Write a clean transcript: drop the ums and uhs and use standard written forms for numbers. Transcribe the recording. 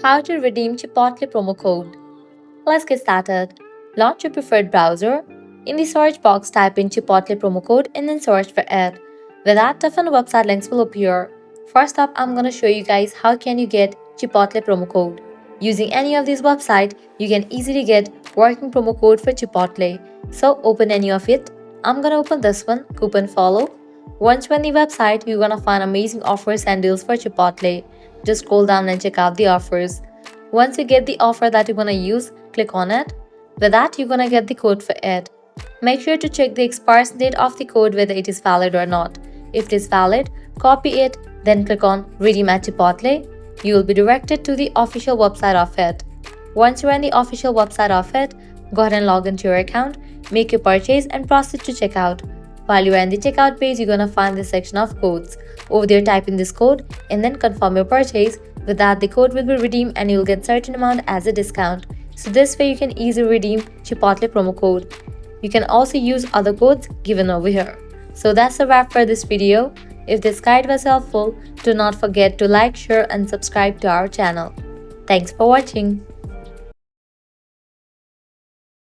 How to redeem Chipotle promo code. Let's get started. Launch your preferred browser. In the search box, type in Chipotle promo code and then search for it. With that, different website links will appear. First up, I'm gonna show you guys how can you get Chipotle promo code. Using any of these websites, you can easily get working promo code for Chipotle. So open any of it. I'm gonna open this one, coupon follow. Once you're on the website, you're gonna find amazing offers and deals for Chipotle. Just scroll down and check out the offers. Once you get the offer that you're gonna use, click on it. With that, you're gonna get the code for it. Make sure to check the expiration date of the code whether it is valid or not. If it is valid, copy it, then click on Redeem at Chipotle. You will be directed to the official website of it. Once you're on the official website of it, go ahead and log into your account, make your purchase, and proceed to checkout. While you're on the checkout page, you're gonna find this section of codes. Over there, type in this code and then confirm your purchase. With that, the code will be redeemed and you'll get certain amount as a discount. So this way you can easily redeem Chipotle promo code. You can also use other codes given over here. So that's a wrap for this video. If this guide was helpful, do not forget to like, share and subscribe to our channel. Thanks for watching.